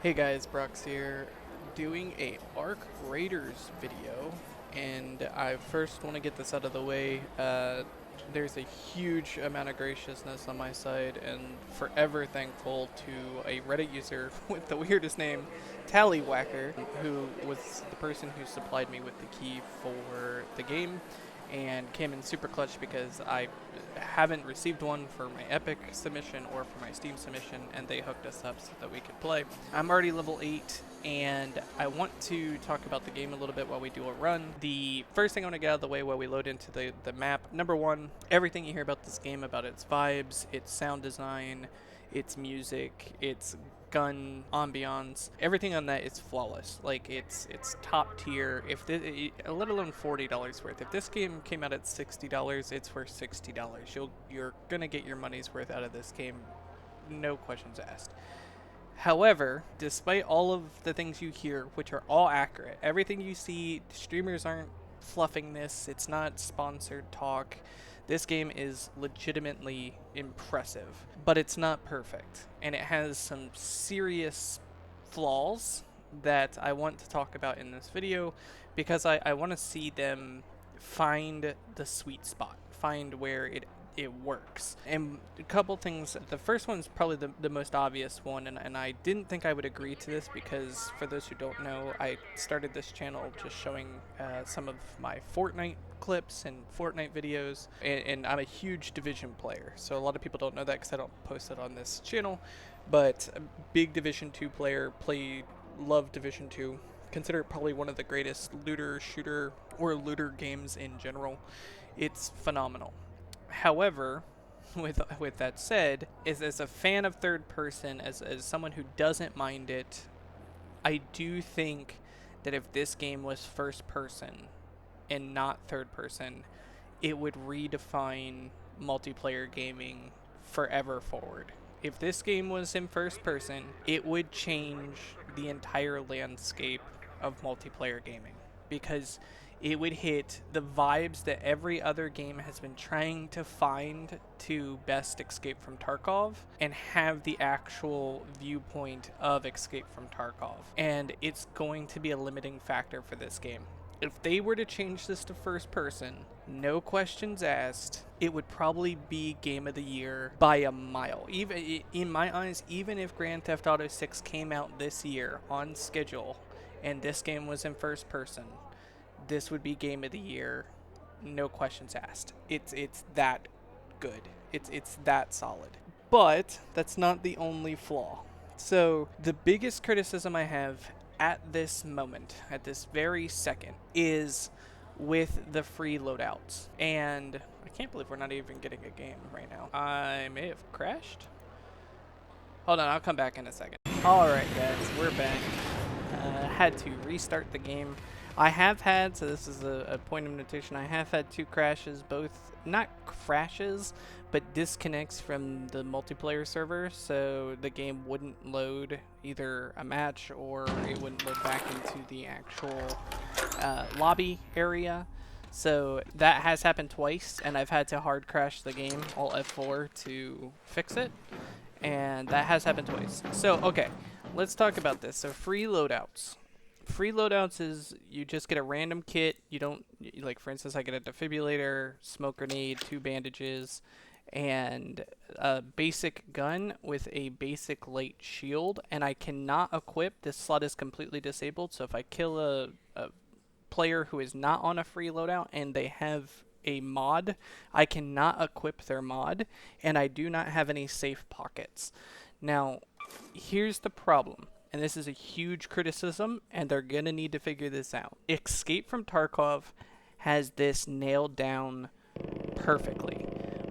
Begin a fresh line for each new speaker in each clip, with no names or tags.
Hey guys, Brox here, doing a Ark Raiders video, and I first want to get this out of the way. There's a huge amount of graciousness on my side, and forever thankful to a Reddit user with the weirdest name, Tallywhacker, who was the person who supplied me with the key for the game, and came in super clutch because I haven't received one for my Epic submission or for my Steam submission, and they hooked us up so that we could play. I'm already level 8, and I want to talk about the game a little bit while we do a run. The first thing I want to get out of the way while we load into the map, number one, everything you hear about this game, about its vibes, its sound design, its music, its gun ambiance, everything on that is flawless. Like it's top tier. If let alone $40 worth. If this game came out at $60, it's worth $60. You're gonna get your money's worth out of this game, no questions asked. However, despite all of the things you hear, which are all accurate, everything you see, streamers aren't fluffing this, it's not sponsored talk. This game is legitimately impressive, but it's not perfect, and it has some serious flaws that I want to talk about in this video because I want to see them find the sweet spot, find where it works. And a couple things. The first one's probably the most obvious one, and I didn't think I would agree to this because, for those who don't know, I started this channel just showing some of my Fortnite clips and Fortnite videos, and I'm a huge Division player, so a lot of people don't know that because I don't post it on this channel, but a big Division 2 player, love Division 2, consider it probably one of the greatest looter shooter or looter games in general. It's phenomenal. However, with that said, as a fan of third person, as someone who doesn't mind it, I do think that if this game was first person and not third person, it would redefine multiplayer gaming forever forward. If this game was in first person, it would change the entire landscape of multiplayer gaming because it would hit the vibes that every other game has been trying to find to best Escape from Tarkov and have the actual viewpoint of Escape from Tarkov. And it's going to be a limiting factor for this game. If they were to change this to first person, no questions asked, it would probably be game of the year by a mile. Even in my eyes, even if Grand Theft Auto 6 came out this year on schedule and this game was in first person, this would be game of the year, no questions asked. It's that good. It's that solid. But that's not the only flaw. So the biggest criticism I have at this moment, at this very second, is with the free loadouts. And I can't believe we're not even getting a game right now. I may have crashed. Hold on, I'll come back in a second. Alright guys, we're back. Had to restart the game. I have had, so this is a point of notation, I have had 2 crashes, both not crashes, but disconnects from the multiplayer server, so the game wouldn't load either a match or it wouldn't load back into the actual lobby area. So that has happened twice, and I've had to hard crash the game, Alt F4, to fix it, and that has happened twice. So, okay, let's talk about this. So free loadouts. Free loadouts is you just get a random kit. You don't, like, for instance, I get a defibrillator, smoke grenade, 2 bandages, and a basic gun with a basic light shield. And I cannot equip, this slot is completely disabled, so if I kill a player who is not on a free loadout and they have a mod, I cannot equip their mod, and I do not have any safe pockets. Now, here's the problem. And this is a huge criticism, and they're going to need to figure this out. Escape from Tarkov has this nailed down perfectly,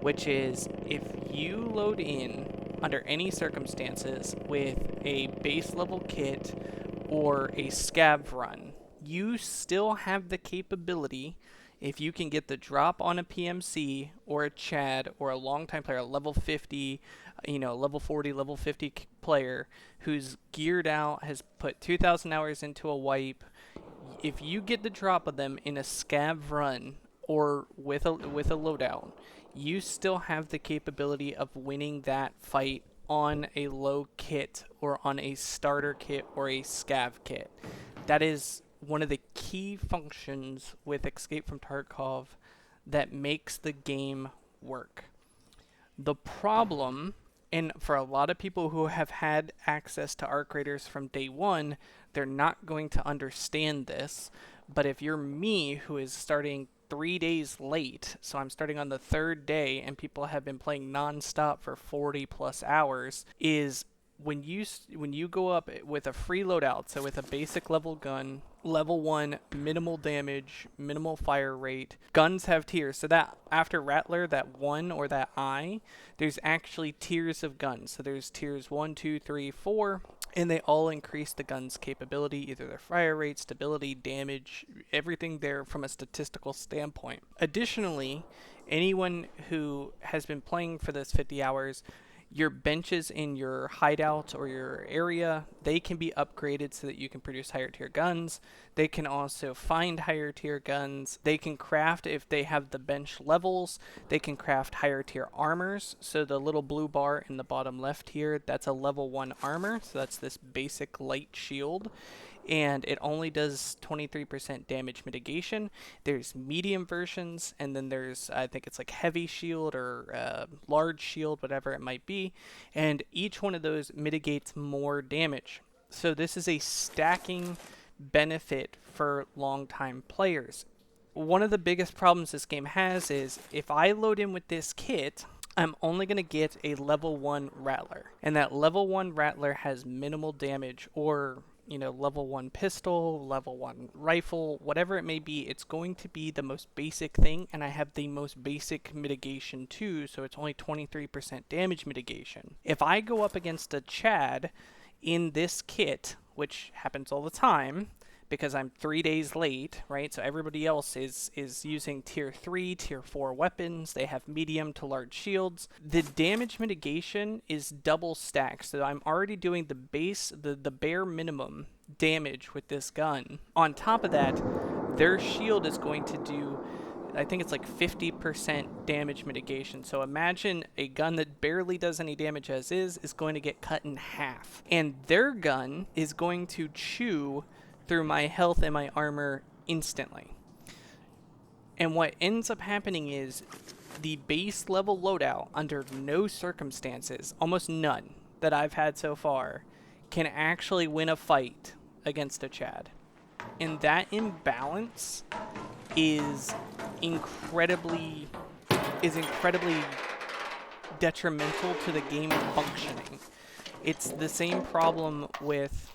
which is if you load in under any circumstances with a base level kit or a scav run, you still have the capability, if you can get the drop on a PMC or a Chad or a long-time player, a level 50, level 40, level 50 player who's geared out, has put 2,000 hours into a wipe, if you get the drop of them in a scav run or with a loadout, you still have the capability of winning that fight on a low kit or on a starter kit or a scav kit. That is one of the key functions with Escape from Tarkov that makes the game work. The problem, and for a lot of people who have had access to Arc Raiders from day one, they're not going to understand this. But if you're me, who is starting 3 days late, so I'm starting on the 3rd day, and people have been playing non-stop for 40 plus hours, is when you go up with a free loadout, so with a basic level gun, level 1, minimal damage, minimal fire rate. Guns have tiers, so that after Rattler, that 1 or that I, there's actually tiers of guns. So there's tiers 1, 2, 3, 4, and they all increase the gun's capability, either their fire rate, stability, damage, everything there from a statistical standpoint. Additionally, anyone who has been playing for those 50 hours, your benches in your hideout or your area, they can be upgraded so that you can produce higher tier guns. They can also find higher tier guns. They can craft, if they have the bench levels, they can craft higher tier armors. So the little blue bar in the bottom left here, that's a level 1 armor. So that's this basic light shield. And it only does 23% damage mitigation. There's medium versions, and then there's, I think it's like heavy shield or large shield, whatever it might be. And each one of those mitigates more damage. So this is a stacking benefit for long-time players. One of the biggest problems this game has is if I load in with this kit, I'm only going to get a level 1 Rattler. And that level 1 Rattler has minimal damage, or level 1 pistol, level 1 rifle, whatever it may be. It's going to be the most basic thing, and I have the most basic mitigation too, so it's only 23% damage mitigation. If I go up against a Chad in this kit, which happens all the time, because I'm 3 days late, right? So everybody else is using tier 3, tier 4 weapons. They have medium to large shields. The damage mitigation is double stacked. So I'm already doing the base, the bare minimum damage with this gun. On top of that, their shield is going to do, I think it's like 50% damage mitigation. So imagine a gun that barely does any damage as is going to get cut in half. And their gun is going to chew through my health and my armor instantly. And what ends up happening is the base level loadout, under no circumstances, almost none that I've had so far, can actually win a fight against a Chad. And that imbalance is incredibly detrimental to the game functioning. It's the same problem with,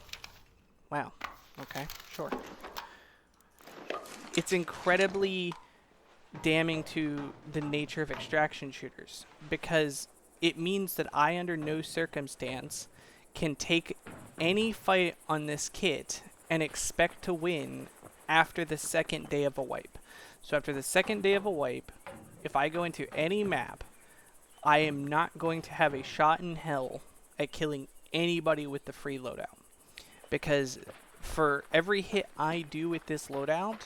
wow. Okay, sure. It's incredibly damning to the nature of extraction shooters, because it means that I, under no circumstance, can take any fight on this kit and expect to win after the 2nd day of a wipe. So after the 2nd day of a wipe, if I go into any map, I am not going to have a shot in hell at killing anybody with the free loadout, because for every hit I do with this loadout,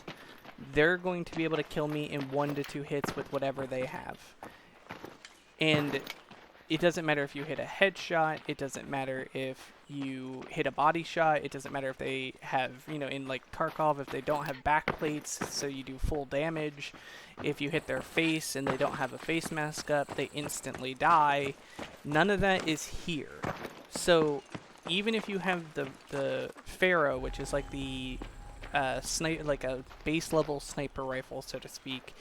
they're going to be able to kill me in 1 to 2 hits with whatever they have. And it doesn't matter if you hit a headshot, it doesn't matter if you hit a body shot, it doesn't matter if they have, in like Tarkov, if they don't have backplates, so you do full damage. If you hit their face and they don't have a face mask up, they instantly die. None of that is here. So even if you have the Pharaoh, which is like the like a base level sniper rifle, so to speak,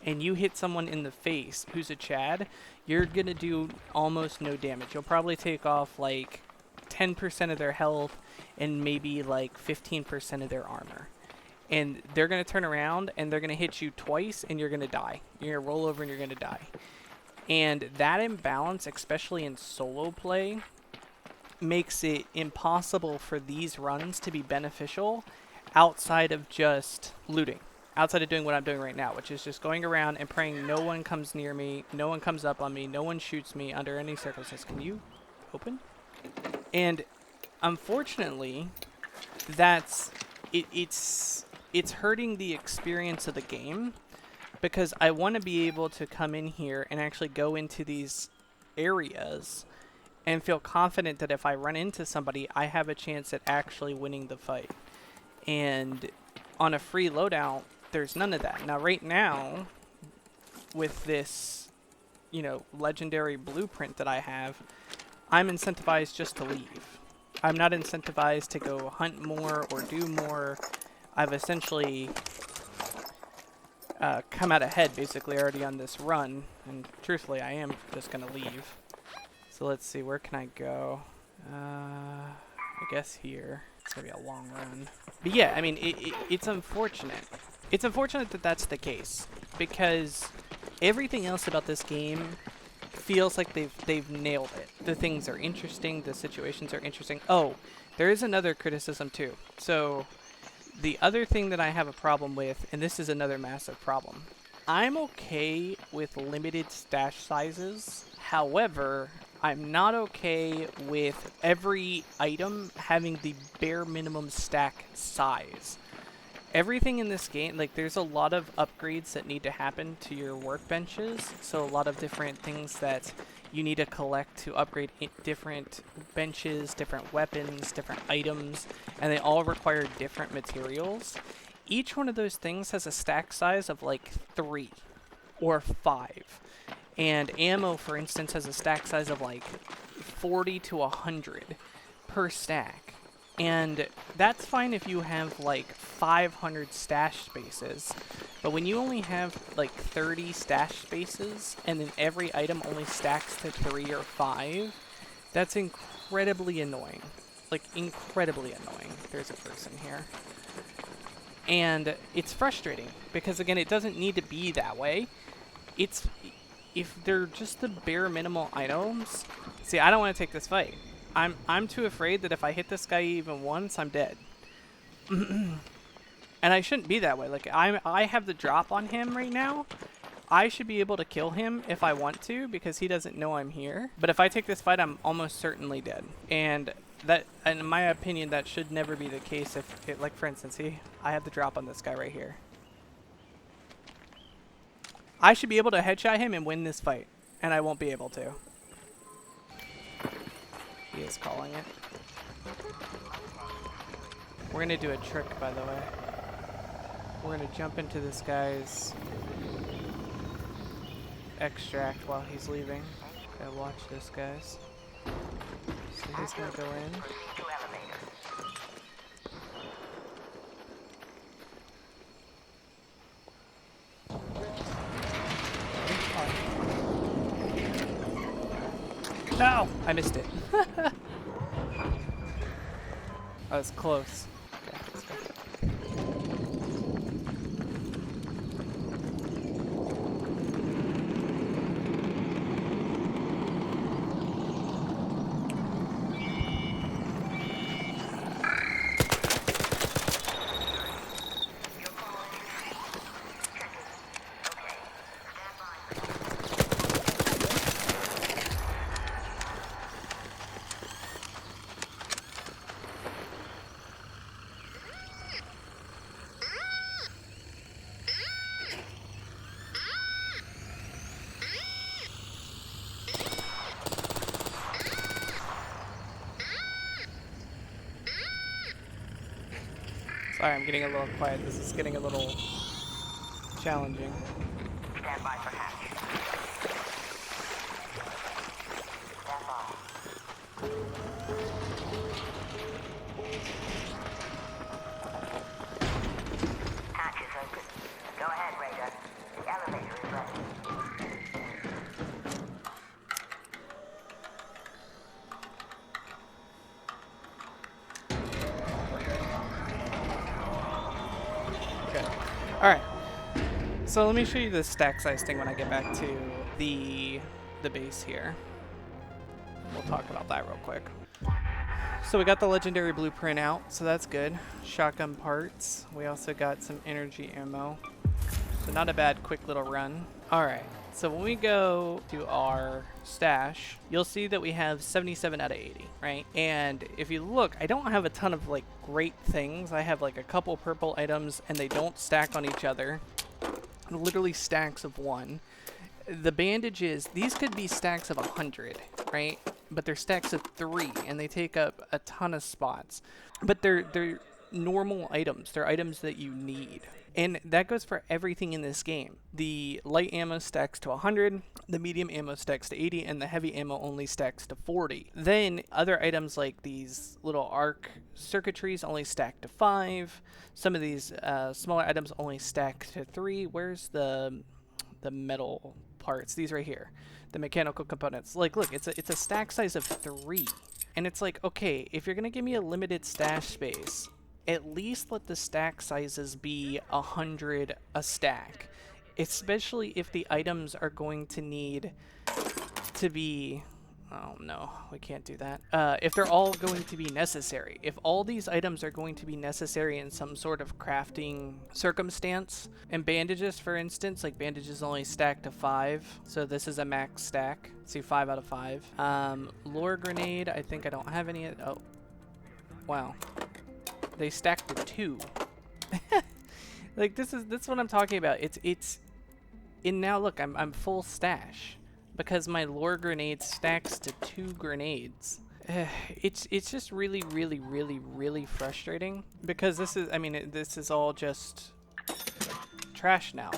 and you hit someone in the face who's a Chad, you're gonna do almost no damage. You'll probably take off like 10% of their health and maybe like 15% of their armor. And they're gonna turn around and they're gonna hit you twice and you're gonna die. You're gonna roll over and you're gonna die. And that imbalance, especially in solo play, makes it impossible for these runs to be beneficial outside of just looting, outside of doing what I'm doing right now, which is just going around and praying no one comes near me, no one comes up on me, no one shoots me under any circumstances. Can you open? And unfortunately, it's hurting the experience of the game, because I want to be able to come in here and actually go into these areas and feel confident that if I run into somebody, I have a chance at actually winning the fight. And on a free loadout, there's none of that. Now, right now, with this, you know, legendary blueprint that I have, I'm incentivized just to leave. I'm not incentivized to go hunt more or do more. I've essentially come out ahead basically already on this run, and truthfully I am just gonna leave. So let's see, where can I go? I guess here. It's gonna be a long run. But yeah, I mean, it's unfortunate. It's unfortunate that that's the case, because everything else about this game feels like they've nailed it. The things are interesting, the situations are interesting. Oh, there is another criticism too. So the other thing that I have a problem with, and this is another massive problem, I'm okay with limited stash sizes. However, I'm not okay with every item having the bare minimum stack size. Everything in this game, like, there's a lot of upgrades that need to happen to your workbenches. So a lot of different things that you need to collect to upgrade different benches, different weapons, different items, and they all require different materials. Each one of those things has a stack size of like 3 or 5. And ammo, for instance, has a stack size of like 40 to 100 per stack. And that's fine if you have like 500 stash spaces, but when you only have like 30 stash spaces and then every item only stacks to 3 or 5, that's incredibly annoying. Like, incredibly annoying. There's a person here. And it's frustrating because, again, it doesn't need to be that way. It's, if they're just the bare minimal items. See, I don't want to take this fight. I'm too afraid that if I hit this guy even once, I'm dead. And I shouldn't be that way. Like, I have the drop on him right now. I should be able to kill him if I want to, because he doesn't know I'm here. But if I take this fight, I'm almost certainly dead. And that, in my opinion, that should never be the case. If it, like, for instance, see, I have the drop on this guy right here. I should be able to headshot him and win this fight, and I won't be able to. He is calling it. We're gonna do a trick, by the way. We're gonna jump into this guy's extract while he's leaving. Gotta watch this, guys. So he's gonna go in. No! I missed it. That was close. Okay, let's go. Sorry, I'm getting a little quiet. This is getting a little challenging.
Stand by for hatch. Stand by. Hatch is open. Go ahead, Raider. The elevator is ready.
Alright, so let me show you the stack size thing when I get back to the base here. We'll talk about that real quick. So we got the legendary blueprint out, so that's good. Shotgun parts. We also got some energy ammo. So not a bad quick little run. Alright, so when we go to our stash, you'll see that we have 77 out of 80, right? And if you look, I don't have a ton of like great things. I have like a couple purple items and they don't stack on each other. Literally stacks of 1. The bandages, these could be stacks of 100, right? but they're stacks of 3, and they take up a ton of spots. But they're normal items. They're items that you need. And that goes for everything in this game. The light ammo stacks to 100, the medium ammo stacks to 80, and the heavy ammo only stacks to 40. Then other items like these little arc circuitries only stack to 5. Some of these smaller items only stack to 3. Where's the metal parts? These right here. The mechanical components. Like, look, it's a stack size of 3. And it's like, okay, if you're going to give me a limited stash space, at least let the stack sizes be 100 a stack. Especially if the items are going to need to be... Oh, no, we can't do that. If they're all going to be necessary. If all these items are going to be necessary in some sort of crafting circumstance. And bandages, for instance, like bandages only stack to 5. So this is a max stack. See, 5 out of 5. Lure grenade, I think I don't have any. Oh, wow. They stack to 2. Like, this is what I'm talking about. And now look, I'm full stash. Because my lure grenade stacks to 2 grenades. It's just really, really, really, really frustrating. Because this is all just trash now.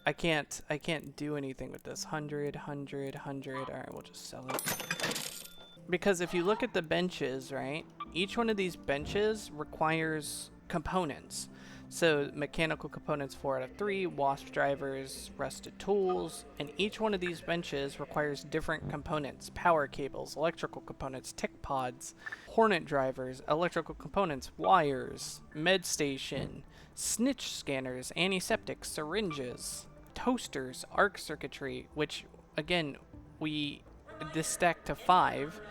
I can't do anything with this. 100, 100, 100. Alright, we'll just sell it. Because if you look at the benches, right? Each one of these benches requires components. So mechanical components 4 out of 3, wasp drivers, rusted tools, and each one of these benches requires different components. Power cables, electrical components, tick pods, hornet drivers, electrical components, wires, med station, snitch scanners, antiseptics, syringes, toasters, arc circuitry, which again, this stack to 5,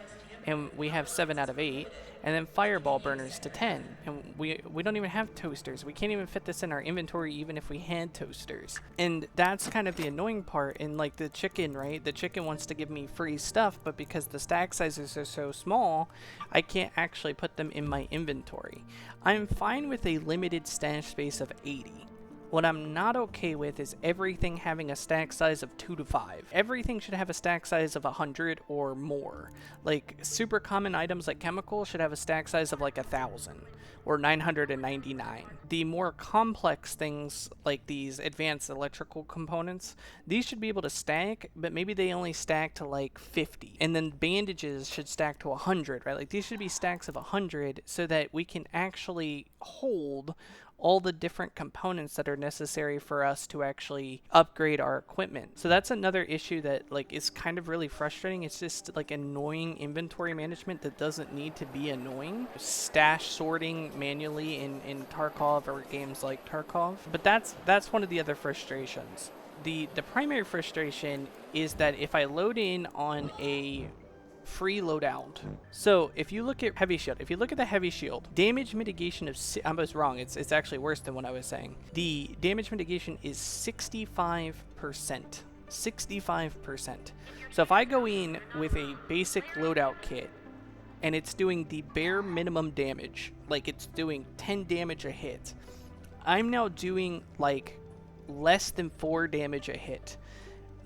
and we have 7 out of 8, and then fireball burners to 10, and we don't even have toasters. We can't even fit this in our inventory even if we had toasters. And that's kind of the annoying part. In like the chicken, right? The chicken wants to give me free stuff, but because the stack sizes are so small, I can't actually put them in my inventory. I'm fine with a limited stash space of 80. What I'm not okay with is everything having a stack size of 2 to 5. Everything should have a stack size of 100 or more. Like, super common items like chemical should have a stack size of like 1,000 or 999. The more complex things like these advanced electrical components, these should be able to stack, but maybe they only stack to like 50. And then bandages should stack to 100, right? Like, these should be stacks of 100 so that we can actually hold all the different components that are necessary for us to actually upgrade our equipment. So that's another issue that like is kind of really frustrating. It's just like annoying inventory management that doesn't need to be annoying. Stash sorting manually in Tarkov or games like Tarkov. But that's one of the other frustrations. The primary frustration is that if I load in on a free loadout. So if you look at heavy shield, if you look at the heavy shield, damage mitigation of I was wrong. It's actually worse than what I was saying. The damage mitigation is 65%. 65%. So if I go in with a basic loadout kit and it's doing the bare minimum damage, like it's doing 10 damage a hit, I'm now doing like less than 4 damage a hit.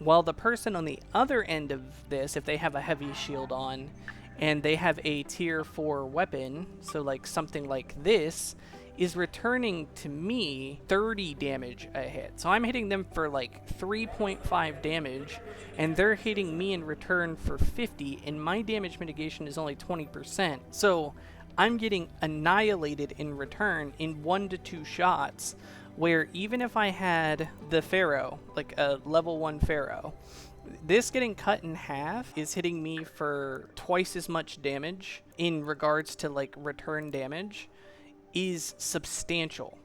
While the person on the other end of this, if they have a heavy shield on and they have a tier 4 weapon, so like something like this, is returning to me 30 damage a hit. So I'm hitting them for like 3.5 damage and they're hitting me in return for 50, and my damage mitigation is only 20%. So I'm getting annihilated in return in 1 to 2 shots. Where even if I had the Pharaoh, like a level 1 Pharaoh, this getting cut in half is hitting me for twice as much damage in regards to like return damage is substantial.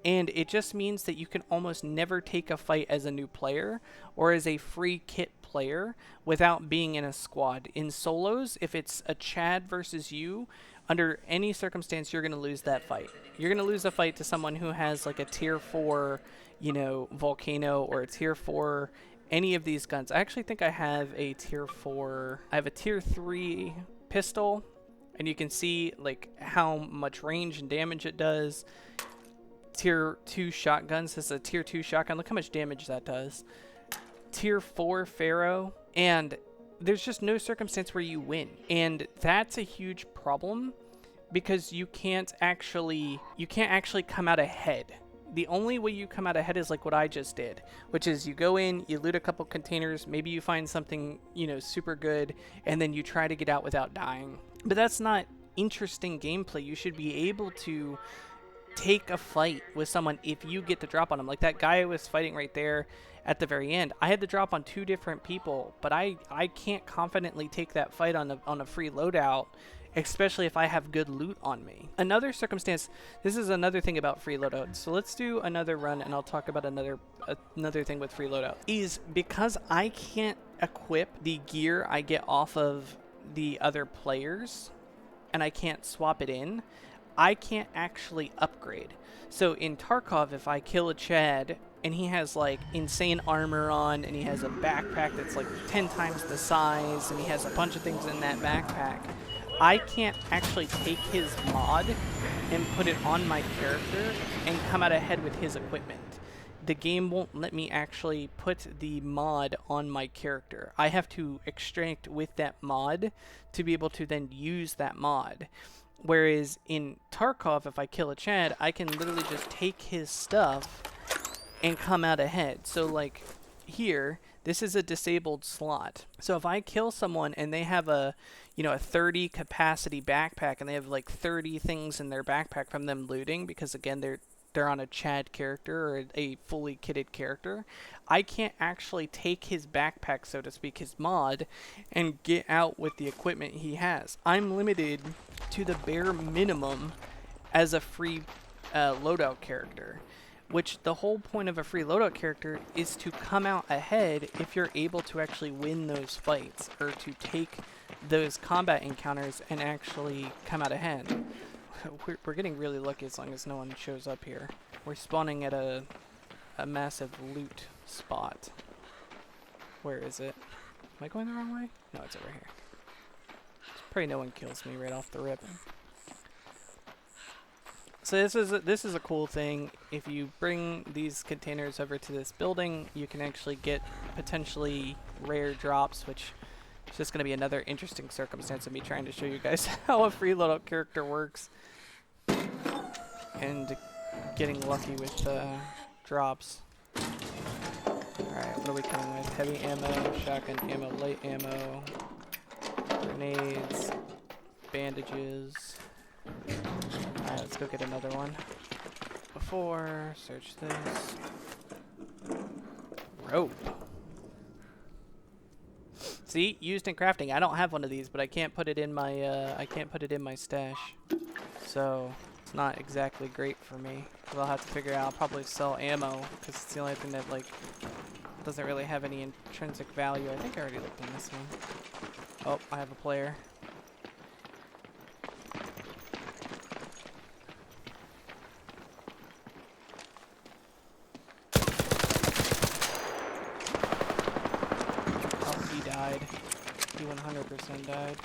And it just means that you can almost never take a fight as a new player or as a free kit player without being in a squad. In solos, if it's a Chad versus you, under any circumstance, you're going to lose that fight. You're going to lose a fight to someone who has like a tier 4, Volcano, or a tier 4, any of these guns. I actually think I have a tier 4, I have a tier 3 pistol, and you can see like how much range and damage it does. Tier 2 shotguns, this is a tier 2 shotgun, look how much damage that does. Tier 4 Pharaoh, and there's just no circumstance where you win. And that's a huge problem because you can't actually come out ahead. The only way you come out ahead is like what I just did, which is you go in, you loot a couple containers, maybe you find something, you know, super good, and then you try to get out without dying. But that's not interesting gameplay. You should be able to take a fight with someone if you get the drop on them. Like that guy I was fighting right there at the very end. I had the drop on 2 different people, but I can't confidently take that fight on a free loadout, especially if I have good loot on me. Another circumstance, this is another thing about free loadouts. So let's do another run and I'll talk about another thing with free loadout. Is because I can't equip the gear I get off of the other players and I can't swap it in, I can't actually upgrade. So in Tarkov, if I kill a Chad and he has like insane armor on and he has a backpack that's like 10 times the size and he has a bunch of things in that backpack, I can't actually take his mod and put it on my character and come out ahead with his equipment. The game won't let me actually put the mod on my character. I have to extract with that mod to be able to then use that mod. Whereas in Tarkov, if I kill a Chad, I can literally just take his stuff and come out ahead. So like here, this is a disabled slot. So if I kill someone and they have a 30 capacity backpack and they have like 30 things in their backpack from them looting, because again, they're on a Chad character or a fully kitted character, I can't actually take his backpack, so to speak, his mod, and get out with the equipment he has. I'm limited to the bare minimum as a free loadout character, which the whole point of a free loadout character is to come out ahead if you're able to actually win those fights or to take those combat encounters and actually come out ahead. We're getting really lucky as long as no one shows up here. We're spawning at a massive loot spot. Where is it? Am I going the wrong way? No, it's over here. Pray no one kills me right off the rip. So this is a cool thing. If you bring these containers over to this building, you can actually get potentially rare drops, which is just going to be another interesting circumstance of me trying to show you guys how a free loadout character works. And getting lucky with drops. Alright, what are we coming with? Heavy ammo, shotgun ammo, light ammo, grenades, bandages. Alright, let's go get another one. Before, search this. Rope. See, used in crafting. I don't have one of these, but I can't put it in my stash. So it's not exactly great for me. But I'll have to figure out. I'll probably sell ammo because it's the only thing that like doesn't really have any intrinsic value. I think I already looked in this one. Oh, I have a player. Died. He 100% died.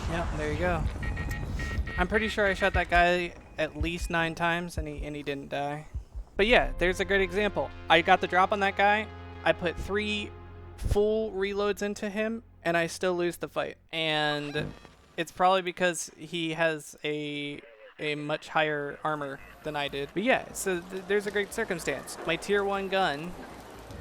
Yep, there you go. I'm pretty sure I shot that guy at least 9 times and he didn't die. But yeah, there's a great example. I got the drop on that guy. I put 3 full reloads into him and I still lose the fight. And it's probably because he has a much higher armor than I did. But yeah, so there's a great circumstance. My tier 1 gun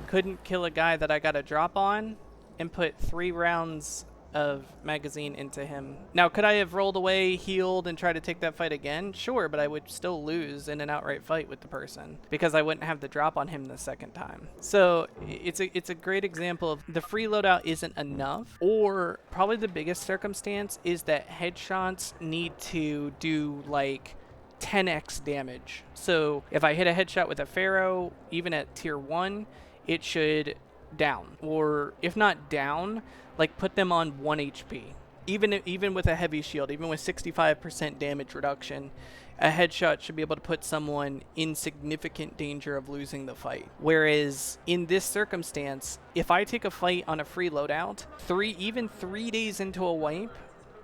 couldn't kill a guy that I got a drop on and put 3 rounds of magazine into him. Now, could I have rolled away, healed, and tried to take that fight again? Sure, but I would still lose in an outright fight with the person because I wouldn't have the drop on him the second time. So it's a great example of the free loadout isn't enough, or probably the biggest circumstance is that headshots need to do like 10x damage. So if I hit a headshot with a Pharaoh, even at tier 1, it should down, or if not down, like put them on 1 HP. Even with a heavy shield, even with 65% damage reduction, a headshot should be able to put someone in significant danger of losing the fight. Whereas in this circumstance, if I take a fight on a free loadout, even 3 days into a wipe,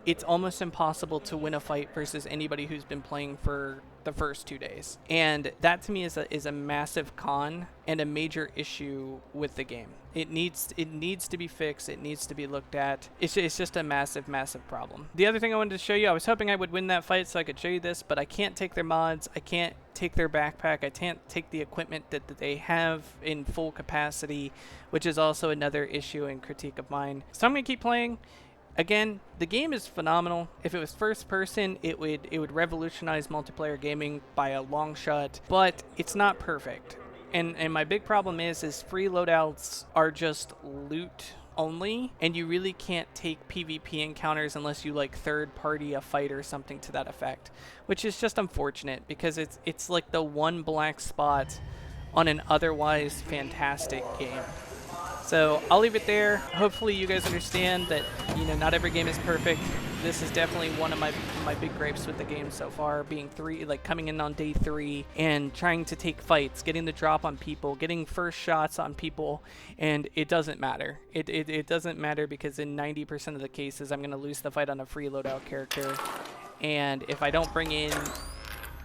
it's almost impossible to win a fight versus anybody who's been playing for the first 2 days. And that to me is a massive con and a major issue with the game. It needs to be fixed. It needs to be looked at. It's just a massive problem. The other thing I wanted to show you, I was hoping I would win that fight so I could show you this, but I can't take their mods. I can't take their backpack. I can't take the equipment that they have in full capacity, which is also another issue and critique of mine. So I'm going to keep playing. Again, the game is phenomenal. If it was first person, it would revolutionize multiplayer gaming by a long shot, but it's not perfect. And my big problem is free loadouts are just loot only, and you really can't take PvP encounters unless you like third party a fight or something to that effect, which is just unfortunate because it's like the one black spot on an otherwise fantastic game. So I'll leave it there. Hopefully you guys understand that, you know, not every game is perfect. This is definitely one of my big gripes with the game so far, being coming in on day 3 and trying to take fights, getting the drop on people, getting first shots on people, and it doesn't matter. It doesn't matter because in 90% of the cases I'm going to lose the fight on a free loadout character. And if I don't bring in,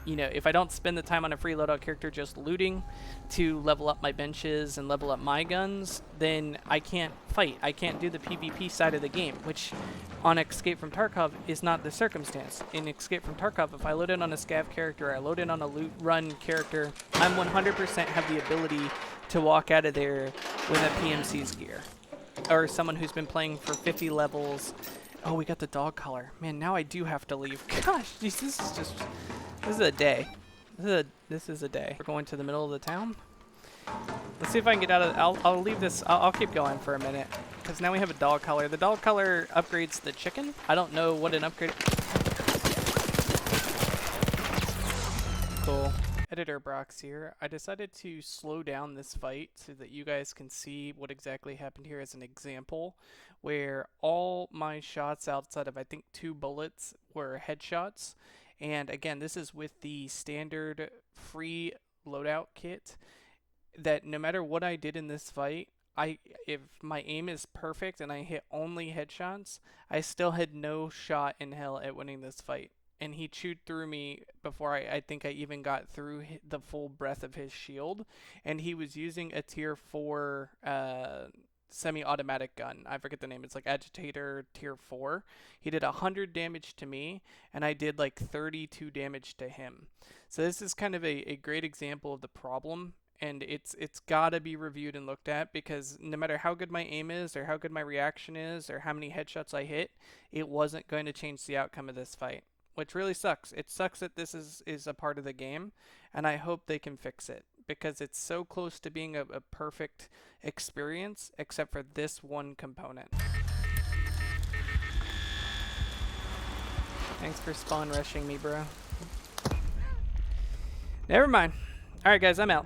you know, if I don't spend the time on a free loadout character just looting to level up my benches and level up my guns, then I can't fight. I can't do the PvP side of the game, which on Escape from Tarkov is not the circumstance. In Escape from Tarkov, if I load in on a scav character, I load in on a loot run character, I'm 100% have the ability to walk out of there with a PMC's gear. Or someone who's been playing for 50 levels. Oh, we got the dog collar. Man, now I do have to leave. Gosh, geez, this is a day. This is a day. We're going to the middle of the town. Let's see if I can get out of. I'll leave this. I'll keep going for a minute because now we have a dog collar. The dog collar upgrades the chicken. I don't know what an upgrade. Cool. Editor Brox here. I decided to slow down this fight so that you guys can see what exactly happened here as an example, where all my shots outside of I think 2 bullets were headshots. And again, this is with the standard free loadout kit that no matter what I did in this fight, if my aim is perfect and I hit only headshots, I still had no shot in hell at winning this fight. And he chewed through me before I think I even got through the full breadth of his shield. And he was using a tier 4 semi-automatic gun. I forget the name. It's like Agitator tier 4. He did 100 damage to me, and I did like 32 damage to him. So this is kind of a great example of the problem, and it's got to be reviewed and looked at, because no matter how good my aim is or how good my reaction is or how many headshots I hit, it wasn't going to change the outcome of this fight, which really sucks. It sucks that this is a part of the game, and I hope they can fix it, because it's so close to being a perfect experience, except for this one component. Thanks for spawn rushing me, bro. Never mind. Alright guys, I'm out.